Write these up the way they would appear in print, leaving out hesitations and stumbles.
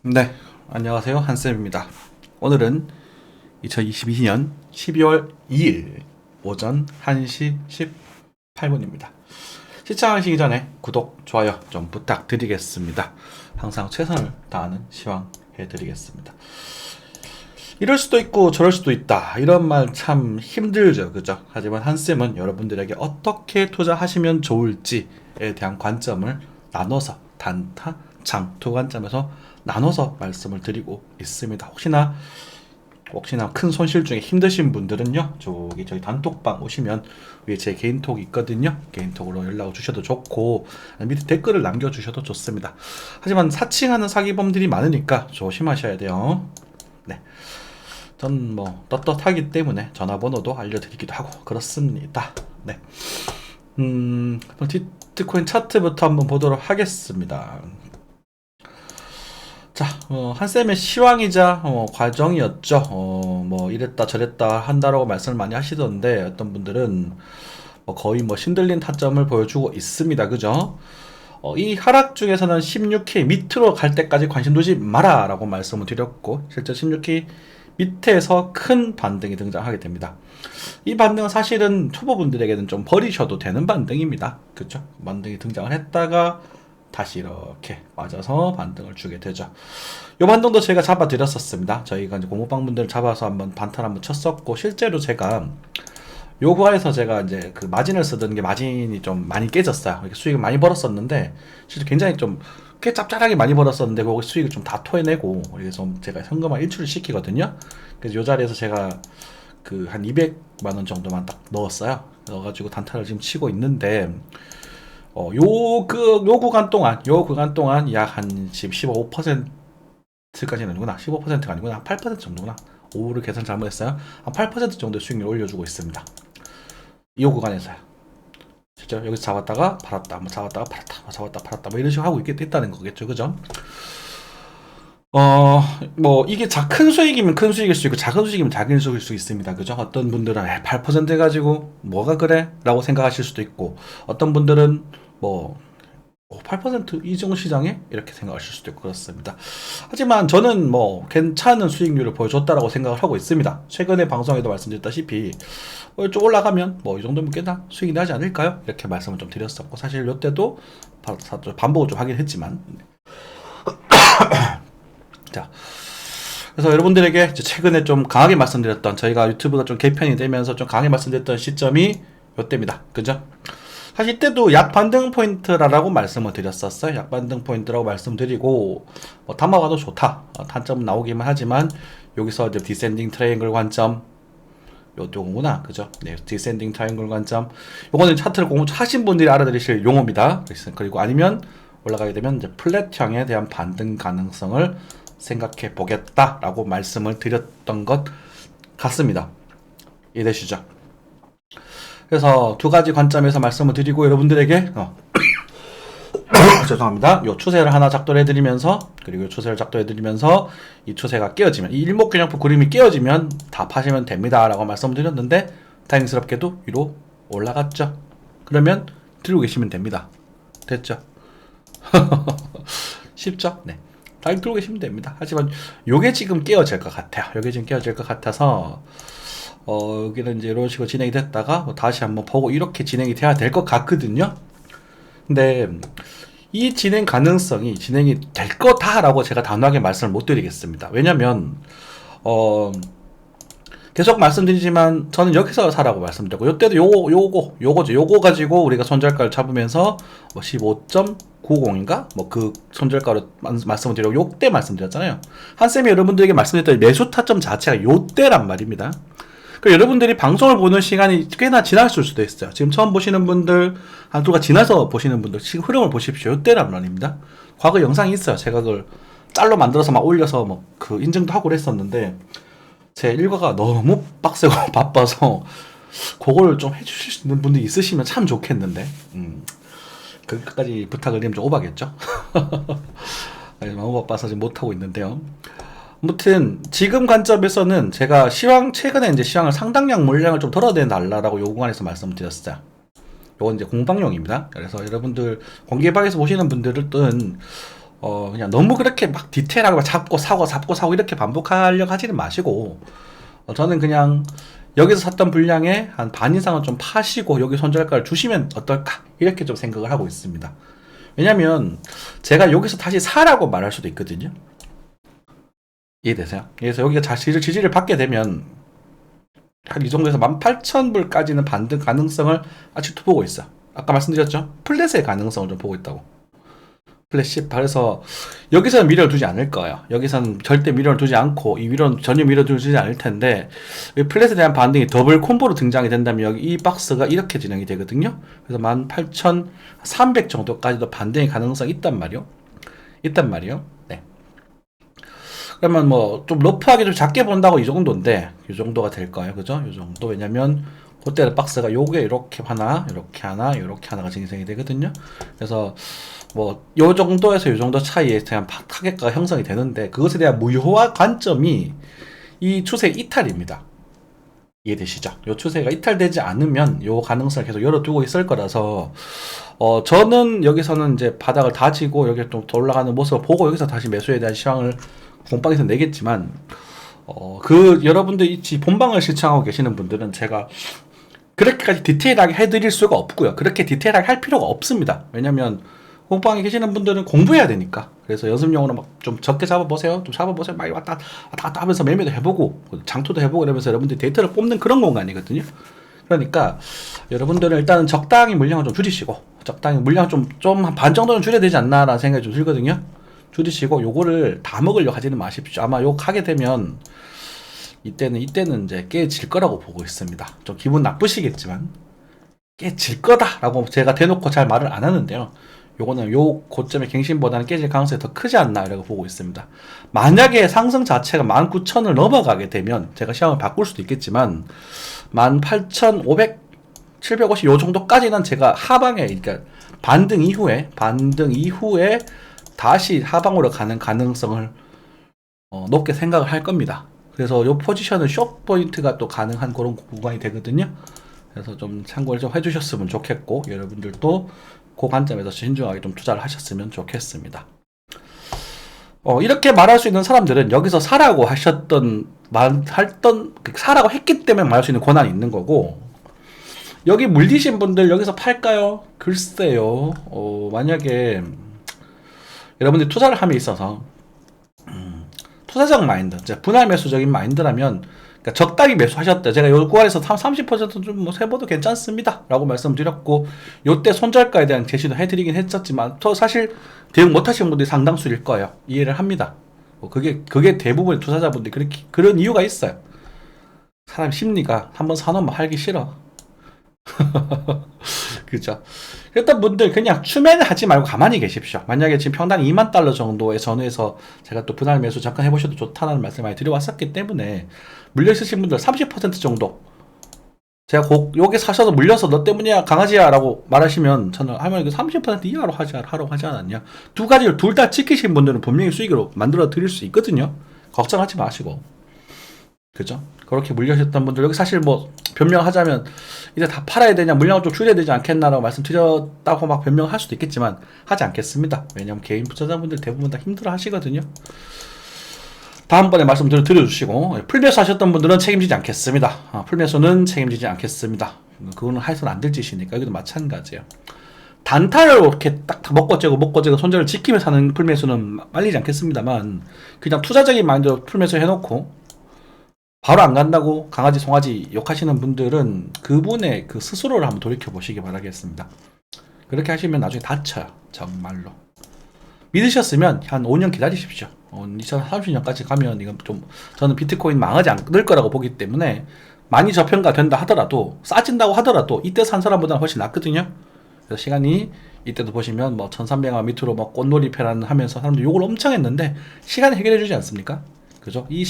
네, 안녕하세요. 한쌤입니다. 오늘은 2022년 12월 2일 오전 1시 18분입니다. 시청하시기 전에 구독, 좋아요 좀 부탁드리겠습니다. 항상 최선을 다하는 시황해드리겠습니다. 이럴 수도 있고 저럴 수도 있다. 이런 말 참 힘들죠. 그죠? 하지만 한쌤은 여러분들에게 어떻게 투자하시면 좋을지에 대한 관점을 나눠서 단타, 장투 관점에서 나눠서 말씀을 드리고 있습니다. 혹시나 큰 손실 중에 힘드신 분들은요, 저희 단톡방 오시면 위에 제 개인톡 있거든요. 개인톡으로 연락을 주셔도 좋고 밑에 댓글을 남겨주셔도 좋습니다. 하지만 사칭하는 사기범들이 많으니까 조심하셔야 돼요. 네, 전 뭐 떳떳하기 때문에 전화번호도 알려드리기도 하고 그렇습니다. 네, 그럼 비트코인 차트부터 한번 보도록 하겠습니다. 자, 한쌤의 시황이자 과정이었죠. 뭐 이랬다 저랬다 한다라고 말씀을 많이 하시던데 어떤 분들은 거의 신들린 타점을 보여주고 있습니다. 그죠? 이 하락 중에서는 16K 밑으로 갈 때까지 관심 두지 마라 라고 말씀을 드렸고 실제 16K 밑에서 큰 반등이 등장하게 됩니다. 이 반등은 사실은 초보분들에게는 좀 버리셔도 되는 반등입니다. 그죠? 반등이 등장을 했다가 다시 이렇게 빠져서 반등을 주게 되죠. 요 반등도 제가 잡아 드렸었습니다. 저희가 이제 공모방분들 잡아서 한번 반탄 한번 쳤었고 실제로 제가 요 구간에서 제가 이제 그 마진을 쓰던 게 마진이 좀 많이 깨졌어요. 이렇게 수익을 많이 벌었었는데 실제 굉장히 좀 꽤 짭짤하게 많이 벌었었는데 거기 수익을 좀 다 토해내고 그래서 제가 현금화 일출을 시키거든요. 그래서 요 자리에서 제가 그 한 200만 원 정도만 딱 넣었어요. 넣어가지고 단타를 지금 치고 있는데 요 구간 동안 약 한 15%까지는 아니구나. 15%가 아니구나. 한 8% 정도구나. 오후를 계산 잘못했어요. 한 8% 정도의 수익률 올려주고 있습니다. 이 구간에서요. 진짜 여기서 잡았다가 팔았다, 뭐 잡았다가 팔았다, 뭐 잡았다 팔았다, 뭐 이런 식으로 하고 있다는 거겠죠, 그죠? 뭐 이게 큰 수익이면 큰 수익일 수 있고 작은 수익이면 작은 수익일 수 있습니다, 그죠? 어떤 분들은 8% 해가지고 뭐가 그래?라고 생각하실 수도 있고, 어떤 분들은 뭐 8%이 정도 시장에 이렇게 생각하실 수도 있고 그렇습니다. 하지만 저는 뭐 괜찮은 수익률을 보여줬다라고 생각을 하고 있습니다. 최근에 방송에도 말씀드렸다시피 좀 올라가면 뭐 이 정도면 꽤나 수익이 나지 않을까요? 이렇게 말씀을 좀 드렸었고 사실 이때도 반복을 좀 하긴 했지만 자, 그래서 여러분들에게 최근에 좀 강하게 말씀드렸던 저희가 유튜브가 좀 개편이 되면서 좀 강하게 말씀드렸던 시점이 이때입니다. 그죠? 사실 이때도 약반등 포인트라고 말씀을 드렸었어요. 약반등 포인트라고 말씀드리고 담아가도 좋다. 단점은 나오기만 하지만 여기서 이제 디센딩 트라이앵글 관점 요거구나. 그죠? 네, 디센딩 트라이앵글 관점. 요거는 차트를 공부하신 분들이 알아들으실 용어입니다. 그리고 아니면 올라가게 되면 이제 플랫형에 대한 반등 가능성을 생각해 보겠다라고 말씀을 드렸던 것 같습니다. 이해되시죠? 그래서 두 가지 관점에서 말씀을 드리고 여러분들에게 죄송합니다. 요 추세를 하나 작동해 드리면서 그리고 요 추세를 작동해 드리면서 이 추세가 깨어지면 이 일목균형표 그림이 깨어지면 다 파시면 됩니다라고 말씀을 드렸는데 다행스럽게도 위로 올라갔죠. 그러면 들고 계시면 됩니다. 됐죠? 쉽죠? 네. 다 들고 계시면 됩니다. 하지만 요게 지금 깨어질 것 같아요. 요게 지금 깨어질 것 같아서 여기는 이제 이런 식으로 진행이 됐다가 다시 한번 보고 이렇게 진행이 돼야 될 것 같거든요. 근데 이 진행 가능성이 진행이 될 거다라고 제가 단호하게 말씀을 못 드리겠습니다. 왜냐면 계속 말씀드리지만 저는 여기서 사라고 말씀드렸고 요때도 요거 가지고 우리가 손절가를 잡으면서 15.90인가 뭐 그 손절가로 말씀을 드리고 요때 말씀드렸잖아요. 한쌤이 여러분들에게 말씀드렸던 매수 타점 자체가 요때란 말입니다. 여러분들이 방송을 보는 시간이 꽤나 지났을 수도 있어요. 지금 처음 보시는 분들, 한두가 지나서 보시는 분들, 지금 흐름을 보십시오. 이때란 말입니다. 과거 영상이 있어요. 제가 그걸 짤로 만들어서 막 올려서 뭐 그 인증도 하고 그랬었는데, 제 일과가 너무 빡세고 바빠서, 그걸 좀 해주실 수 있는 분들이 있으시면 참 좋겠는데, 그까지 부탁을 드리면 좀 오바겠죠? 너무 바빠서 지금 못하고 있는데요. 아무튼 지금 관점에서는 제가 최근에 이제 시황을 상당량 물량을 좀 덜어내 달라라고 요 구간에서 말씀드렸어요. 요건 이제 공방용입니다. 그래서 여러분들 공개방에서 보시는 분들은 그냥 너무 그렇게 막 디테일하게 막 잡고 사고 이렇게 반복하려고 하지는 마시고, 저는 그냥 여기서 샀던 분량의 한 반 이상은 좀 파시고 여기 손절가를 주시면 어떨까 이렇게 좀 생각을 하고 있습니다. 왜냐면 제가 여기서 다시 사라고 말할 수도 있거든요. 이해되세요? 그래서 여기가 지지를 받게 되면 한 이 정도에서 18,000불까지는 반등 가능성을 아직도 보고 있어. 아까 말씀드렸죠? 플랫의 가능성을 좀 보고 있다고. 플랫10. 그래서 여기서는 미련을 두지 않을 거예요. 여기서는 절대 미련을 두지 않고 이 위로는 전혀 미련을 두지 않을 텐데, 이 플랫에 대한 반등이 더블 콤보로 등장이 된다면 여기 이 박스가 이렇게 진행이 되거든요. 그래서 18,300 정도까지도 반등의 가능성이 있단 말이요. 네. 그러면 뭐 좀 러프하게 좀 작게 본다고 이 정도인데, 이 정도가 될 거예요. 그죠? 이 정도. 왜냐면 그때 박스가 요게 이렇게 하나, 이렇게 하나, 이렇게 하나가 진행이 되거든요. 그래서 뭐 요 정도에서 요 정도 차이에 대한 타겟가가 형성이 되는데, 그것에 대한 무효화 관점이 이 추세 이탈입니다. 이해되시죠? 요 추세가 이탈되지 않으면 요 가능성을 계속 열어두고 있을 거라서, 저는 여기서는 이제 바닥을 다지고 여기 좀 더 올라가는 모습을 보고 여기서 다시 매수에 대한 시황을 공방에서 내겠지만, 여러분들 본방을 시청하고 계시는 분들은 제가 그렇게까지 디테일하게 해드릴 수가 없고요. 그렇게 디테일하게 할 필요가 없습니다. 왜냐면 공방에 계시는 분들은 공부해야 되니까. 그래서 연습용으로 막 좀 적게 잡아보세요. 좀 잡아보세요. 막 왔다 갔다 하면서 매매도 해보고 장토도 해보고 이러면서 여러분들이 데이터를 뽑는 그런 공간이거든요. 그러니까 여러분들은 일단은 적당히 물량을 좀 줄이시고, 적당히 물량 좀 한 반 정도는 줄여야 되지 않나라는 생각이 좀 들거든요. 줄이시고 요거를 다 먹으려고 하지는 마십시오. 아마 요거 하게 되면 이때는 이제 깨질 거라고 보고 있습니다. 좀 기분 나쁘시겠지만 깨질 거다라고 제가 대놓고 잘 말을 안 하는데요. 요거는 요 고점의 갱신보다는 깨질 가능성이 더 크지 않나 라고 보고 있습니다. 만약에 상승 자체가 19,000을 넘어가게 되면 제가 시황을 바꿀 수도 있겠지만 18,500, 750 요 정도까지는 제가 하방에, 그러니까 반등 이후에 다시 하방으로 가는 가능성을 높게 생각을 할 겁니다. 그래서 요 포지션은 숏 포인트가 또 가능한 그런 구간이 되거든요. 그래서 좀 참고를 좀 해주셨으면 좋겠고, 여러분들도 그 관점에서 신중하게 좀 투자를 하셨으면 좋겠습니다. 이렇게 말할 수 있는 사람들은 여기서 사라고 사라고 했기 때문에 말할 수 있는 권한이 있는 거고, 여기 물리신 분들 여기서 팔까요? 글쎄요. 만약에 여러분들이 투자를 함에 있어서 투자적 마인드, 분할 매수적인 마인드라면, 그러니까 적당히 매수하셨다. 제가 요 구간에서 30%좀 뭐 세보도 괜찮습니다 라고 말씀드렸고, 요때 손절가에 대한 제시도 해드리긴 했었지만, 또 사실 대응 못하신 분들이 상당수일 거예요. 이해를 합니다. 그게 대부분의 투자자분들이 그런 이유가 있어요. 사람 심리가 한번 사놓으면 하기 싫어. 그죠? 일단 분들 그냥 추매는 하지 말고 가만히 계십시오. 만약에 지금 평당 2만 달러 정도의 전후에서 제가 또 분할 매수 잠깐 해보셔도 좋다는 말씀 많이 드려왔었기 때문에, 물려 있으신 분들 30% 정도, 제가 여기 사셔서 물려서 너 때문이야 강아지야 라고 말하시면 저는 할머니 30% 이하로 하라고 하지 않았냐. 두 가지를 둘 다 지키신 분들은 분명히 수익으로 만들어 드릴 수 있거든요. 걱정하지 마시고. 그죠? 그렇게 물려셨던 분들, 여기 사실 뭐 변명하자면 이제 다 팔아야 되냐, 물량을 좀 줄여야 되지 않겠나라고 말씀드렸다고 막 변명할 수도 있겠지만 하지 않겠습니다. 왜냐면 개인 투자자분들 대부분 다 힘들어 하시거든요. 다음번에 말씀 드려주시고, 풀매수 하셨던 분들은 책임지지 않겠습니다. 풀매수는 책임지지 않겠습니다. 그거는 해서는 안 될 짓이니까 여기도 마찬가지예요. 단타를 이렇게 딱 먹고 째고 손절을 지키면서 하는 풀매수는 말리지 않겠습니다만, 그냥 투자적인 마인드로 풀매수 해놓고 바로 안 간다고 강아지 송아지 욕하시는 분들은 그분의 그 스스로를 한번 돌이켜 보시기 바라겠습니다. 그렇게 하시면 나중에 다쳐요. 정말로. 믿으셨으면 한 5년 기다리십시오. 2030년까지 가면 이건 좀, 저는 비트코인 망하지 않을 거라고 보기 때문에, 많이 저평가 된다 하더라도, 싸진다고 하더라도 이때 산 사람보다는 훨씬 낫거든요. 그래서 시간이, 이때도 보시면 뭐 1300원 밑으로 뭐 꽃놀이 패란 하면서 사람들이 욕을 엄청 했는데 시간이 해결해 주지 않습니까? 그죠? 이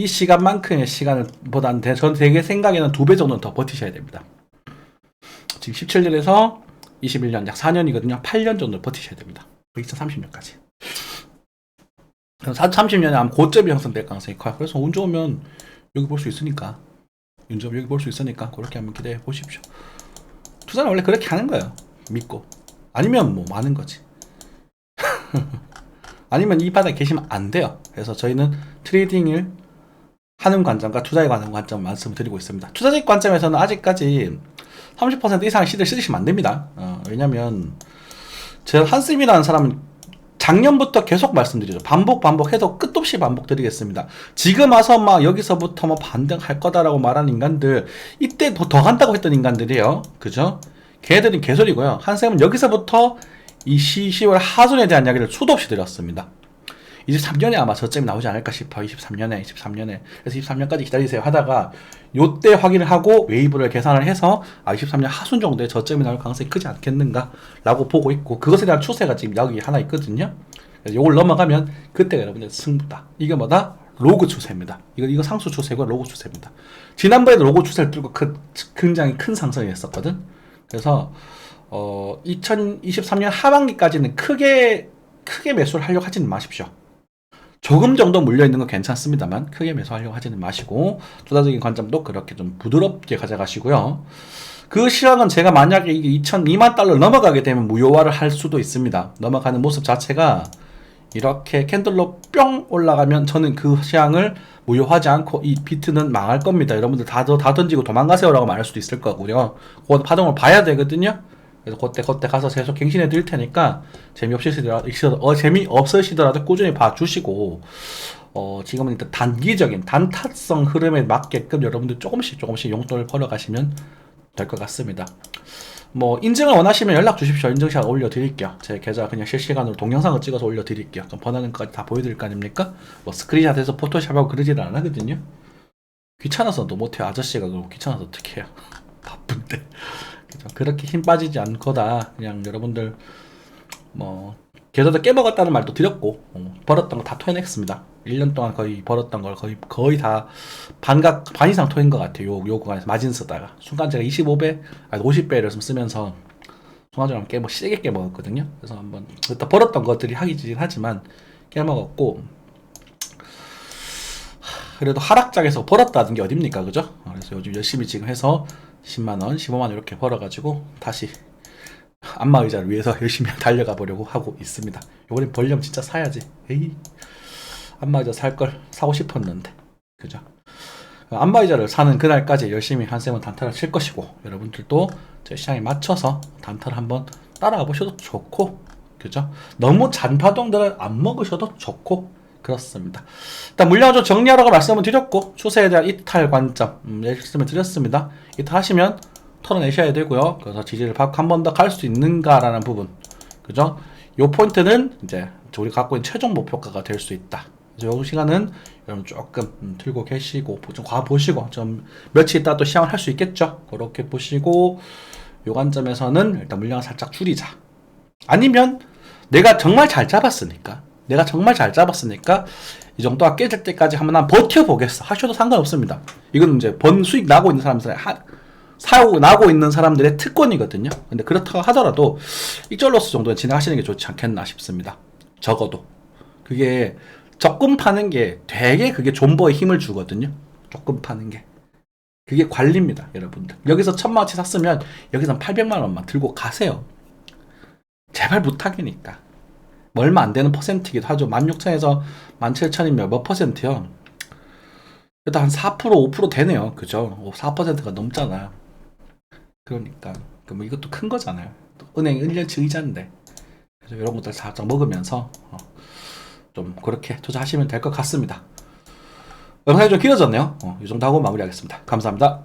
시간만큼의 시간을 보다는 저는 되게 생각에는 2배 정도는 더 버티셔야 됩니다. 지금 17년에서 21년, 약 4년이거든요. 8년 정도 버티셔야 됩니다. 2030년까지. 30년에 아마 고점이 형성될 가능성이 커요. 그래서 운 좋으면 여기 볼 수 있으니까, 그렇게 한번 기대해 보십시오. 투자는 원래 그렇게 하는 거예요. 믿고. 아니면 뭐 많은 거지. 아니면 이 바닥에 계시면 안 돼요. 그래서 저희는 트레이딩을 하는 관점과 투자에 관한 관점 말씀을 드리고 있습니다. 투자적 관점에서는 아직까지 30% 이상의 시대를 쓰시면 안 됩니다. 왜냐면 제가 한쌤이라는 사람은 작년부터 계속 말씀드리죠. 반복해도 끝도 없이 반복드리겠습니다. 지금 와서 막 여기서부터 뭐 반등할 거다라고 말하는 인간들, 이때 더 간다고 했던 인간들이에요. 그죠? 걔들은 개소리고요. 한쌤은 여기서부터 이 10월 하순에 대한 이야기를 수도 없이 드렸습니다. 23년에 아마 저점이 나오지 않을까 싶어요. 23년에. 그래서 23년까지 기다리세요 하다가 요때 확인을 하고 웨이브를 계산을 해서 23년 하순 정도에 저점이 나올 가능성이 크지 않겠는가 라고 보고 있고, 그것에 대한 추세가 지금 여기 하나 있거든요. 그래서 요걸 넘어가면 그때가 여러분들 승부다. 이게 뭐다? 로그 추세입니다. 이거 상수 추세고 로그 추세입니다. 지난번에도 로그 추세를 뚫고 굉장히 큰 상승이 했었거든. 그래서 2023년 하반기까지는 크게 매수를 하려고 하지는 마십시오. 조금 정도 물려있는 건 괜찮습니다만 크게 매수하려고 하지는 마시고, 투자적인 관점도 그렇게 좀 부드럽게 가져가시고요. 그 시황은 제가 만약에 이게 2만 달러 넘어가게 되면 무효화를 할 수도 있습니다. 넘어가는 모습 자체가 이렇게 캔들로 뿅 올라가면 저는 그 시황을 무효하지 않고 이 비트는 망할 겁니다. 여러분들 다 던지고 도망가세요 라고 말할 수도 있을 거고요. 그 파동을 봐야 되거든요. 그래서 그때 가서 계속 갱신해 드릴 테니까 재미없으시더라도 꾸준히 봐주시고, 지금은 일단 단기적인 단타성 흐름에 맞게끔 여러분들 조금씩 용돈을 벌어가시면 될 것 같습니다. 뭐 인증을 원하시면 연락 주십시오. 인증샷 올려드릴게요. 제 계좌 그냥 실시간으로 동영상을 찍어서 올려드릴게요. 그럼 번호는 것까지 다 보여드릴 거 아닙니까? 뭐 스크린샷해서 포토샵하고 그러지는 안 하거든요. 귀찮아서도 못해요. 아저씨가 그럼 귀찮아서 어떻게 해요. 바쁜데. 그렇게 힘 빠지지 않거다. 그냥 여러분들 뭐 계좌도 깨먹었다는 말도 드렸고, 벌었던 거 다 토해냈습니다. 1년 동안 거의 벌었던 걸 거의 다 반 이상 토한 것 같아요. 요 구간에서 마진 쓰다가 순간 제가 25배, 50배를 쓰면서 순간적으로 세게 깨먹었거든요. 그래서 한번 그때 벌었던 것들이 하기진 하지만 깨먹었고, 그래도 하락장에서 벌었다는 게 어딥니까, 그죠? 그래서 요즘 열심히 지금 해서 10만원, 15만원 이렇게 벌어가지고 다시 안마의자를 위해서 열심히 달려가 보려고 하고 있습니다. 요번엔 벌려면 진짜 사야지. 에이, 안마의자 살 걸 사고 싶었는데, 그죠? 안마의자를 사는 그날까지 열심히 한쌤은 단타를 칠 것이고, 여러분들도 제 시장에 맞춰서 단타를 한번 따라가 보셔도 좋고, 그죠? 너무 잔파동들을 안 먹으셔도 좋고 그렇습니다. 일단 물량을 좀 정리하라고 말씀을 드렸고, 추세에 대한 이탈 관점 말씀을 드렸습니다. 이탈하시면 털어내셔야 되고요. 그래서 지지를 받고 한 번 더 갈 수 있는가라는 부분, 그죠? 요 포인트는 이제 우리 갖고 있는 최종 목표가가 될 수 있다. 그래서 요 시간은 여러분 조금 들고 계시고 좀 보시고 좀 며칠 있다 또 시향을 할 수 있겠죠. 그렇게 보시고 요 관점에서는 일단 물량을 살짝 줄이자. 아니면 내가 정말 잘 잡았으니까 이 정도가 깨질 때까지 한번 버텨보겠어 하셔도 상관없습니다. 이건 이제 수익 나고 있는 사람들의 사고 나고 있는 사람들의 특권이거든요. 근데 그렇다고 하더라도 익절로스 정도는 진행하시는 게 좋지 않겠나 싶습니다. 적어도 그게 적금 파는 게 되게 그게 존버에 힘을 주거든요. 적금 파는 게 그게 관리입니다. 여러분들 여기서 1000만원치 샀으면 여기서 800만원만 들고 가세요. 제발 부탁이니까. 얼마 안 되는 퍼센트이기도 하죠. 16,000에서 17,000이면 몇 퍼센트요? 그래도 한 4%, 5% 되네요. 그죠? 4%가 넘잖아요. 그러니까 뭐 이것도 큰 거잖아요. 은행 1년치 의자인데. 그래서 이런 것들 살짝 먹으면서 좀 그렇게 투자하시면 될 것 같습니다. 영상이 좀 길어졌네요. 이 정도 하고 마무리하겠습니다. 감사합니다.